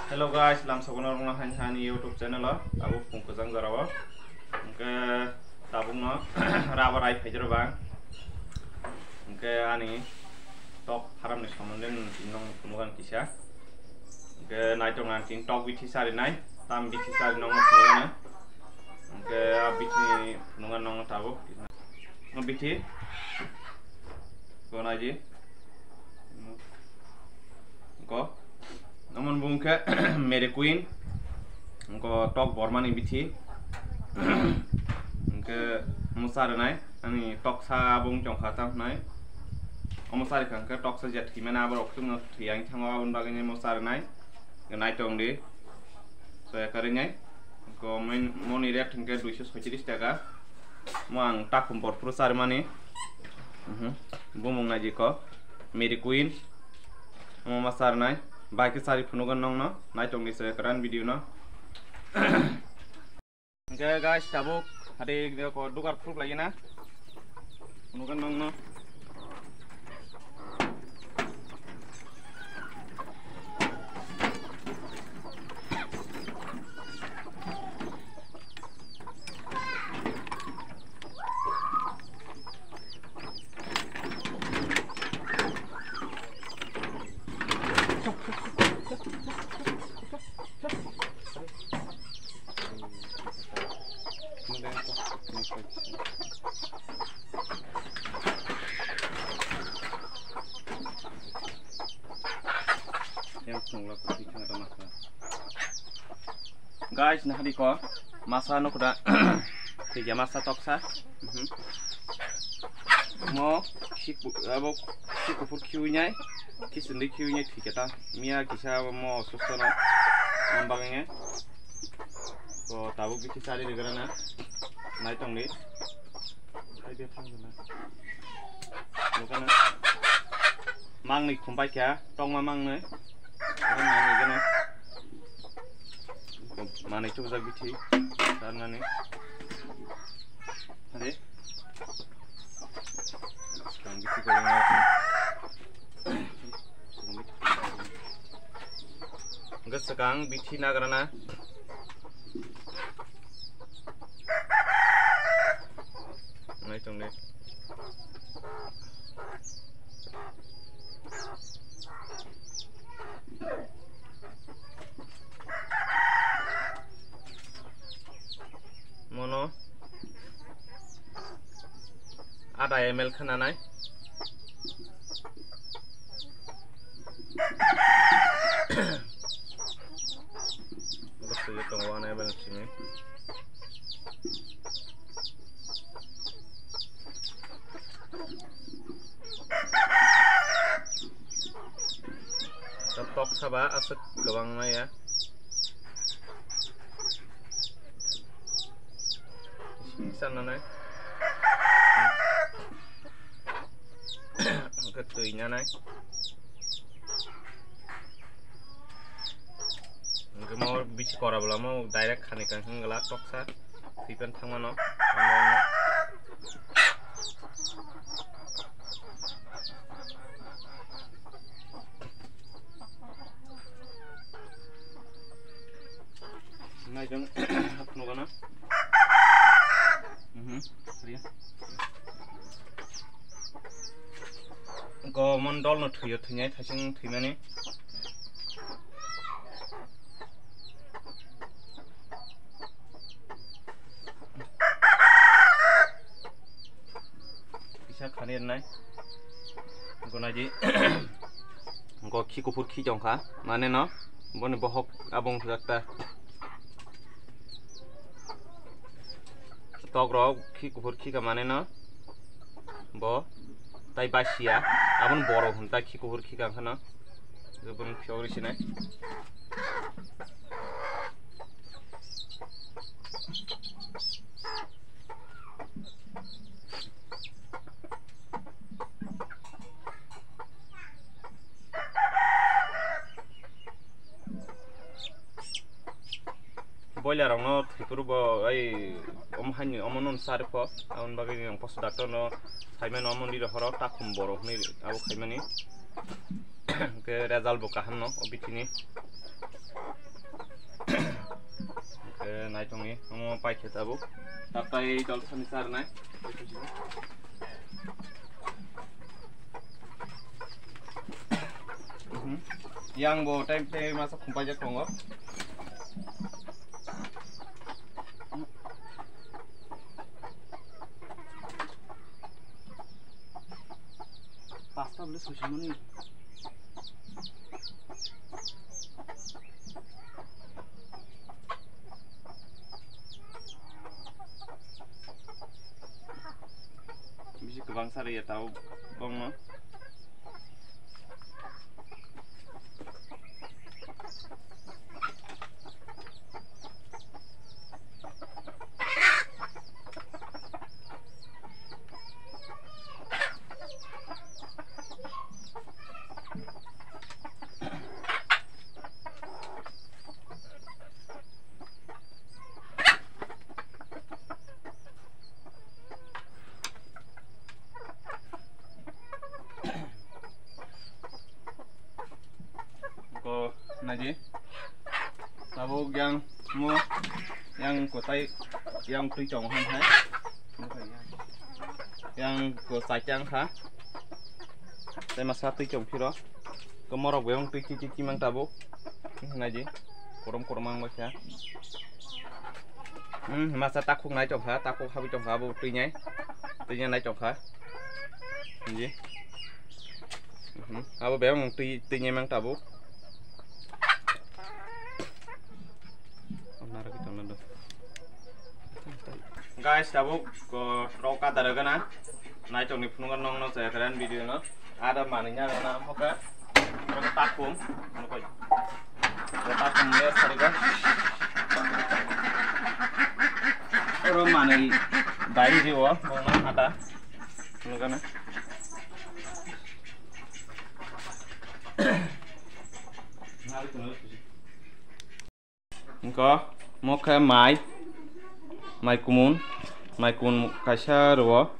Hello guys, lam sabun orang nah hani YouTube channel lo, abu pungkusang jarawa, ke tabung no raba rai fajar bang, ke ani top haram ni samunden nong penugan kisah, ke naik tong anting top biti sari naik, tam biti sari nong penugan ke biti penugan nong tabu, nong biti, ko naji, ko namun bungke Mary Queen engko tok bormani bithi engke musar nai ani tok sa bung jong khata nai musar khangke tok sa jet khimena abar oktung thiang thangwa un bagani musar nai nai tong di so ekare nai engko moni rate engke 236 টাকা mang takum por prusar mani bumung naji ko Mary Queen masar nai बाकी सारी फुनुगन नंग न नाइट टंग निसे करान वीडियो न okay guys Tabuk हादे को दुगार प्रूफ लागि ना फुनुगन नंग न guys nah di ko masa no kuda tiga masa toksa mo abo kufur kiunya kisende kiunya tiketa mia kisa mo susana ambangnya ko tabu biti sari degarana nai tongni ai be thangna mukana mang ni khumbai kya tongma mang ne mang ni gana mana itu bisa biti karena nih ada sekarang biti kalau enggak sekarang biti na karena mana itu nih mono ada ml khana nai basta ye tong 1 ml sini tok saba asek gawang na ya sana nai cái tùy nha này cái mau bị kora bela mau direct khani kan hangala toksa tipen thangma no nai jong apno gana go mondol no thuyo thunyai thasing thimani bisa khanir nai gonaji go khi kupur khi jongkha mane no bone bohok abong jakta togro khi kupur khi ka mane no bo tai basia abon boro hunta khi kubur khi kan khana jobon fiori sine boiler no tripuru bo ai omhani omonon sarfo aun bagini ang post doctor no thaimen omondi ro horo takum boro ni abu khaimani ke result bo kaham no obitini naik tong ni mau pai kita bu tapi dol sanisar naik yang bo time masuk kumpai jak tongo pasta boleh sushi mani bisa kebangsaan ya tahu bang no naji tabuk yang kotai yang tui chong han hai yang ko sai chang ha tai masa tui chong phiro ko morok beong tui chi mang tabuk naji korom mang bacha masa takuk nai chong ha takuk habi chong ha bu tui nyai nai chong ha naji abo beong tui nyai mang tabuk guys tabuk ko roka daragana naik tong ni punungan nong no saya keren video no ada maninya na moka takum no takum ya sariga oro mani dai jiwa mong ada punungan ko moka mai kumun kaisa ro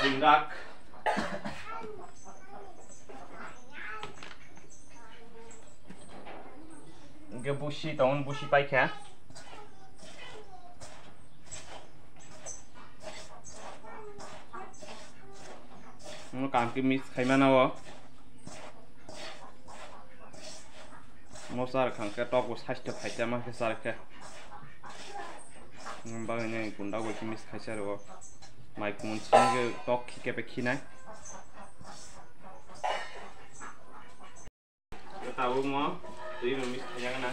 zindak ge bushi tahun bushi paikha kanki mix khaimana wo mosar khangke tok bo saste phaita ma ke sarke bangane gunda go miss khaisa ro mai kumun singe tok khike pe khinai tahu mo tui miss khaya na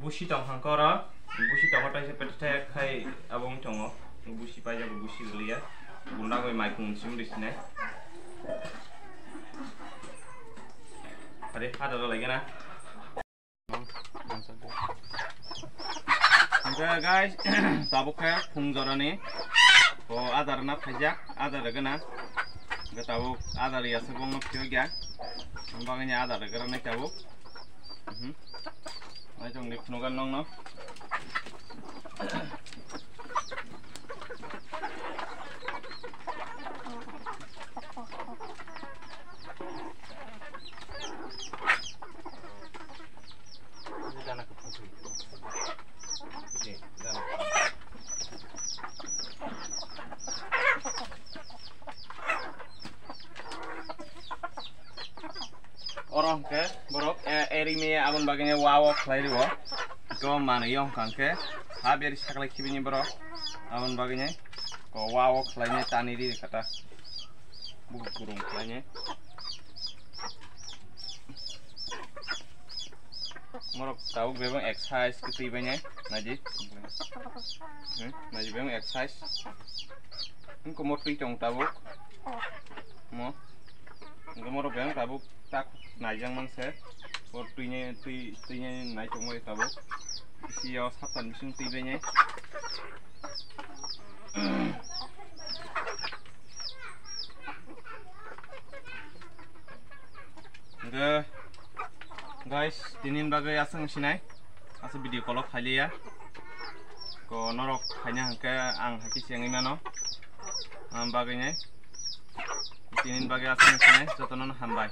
bushi tong hangkora bushi tong tai se pete khai abong tongo bushi pa ja bushi glia gunda goi mai kun sim disne are ada lagi na enggak guys tabuk kaya pungjora ni oh adar na khajak adar gana enggak tabuk adar ya sebong pyo gya ambangnya adar gara na tabuk Nói chung đi nó gần nông nó orang ke borok erime abon baganya wow khlai ro ko mane yong kanke haberi saklai kibini borok abon baganya ko wow khlai ne tani ri kata bu kurung khlai ne morok tau bebang exercise kiti banya naji naji bebang exercise ko motri chong tabuk mo ngomoro bebang tabuk tak najang mangse or tuinya nai chongoi tabuk siao satan bisung tibenya guys tinin bagai asang sinai asa video call khaliya ko norok khanya hangke ang haki siang imano bagai nyai tinin bagai asang sinai jotonon hambai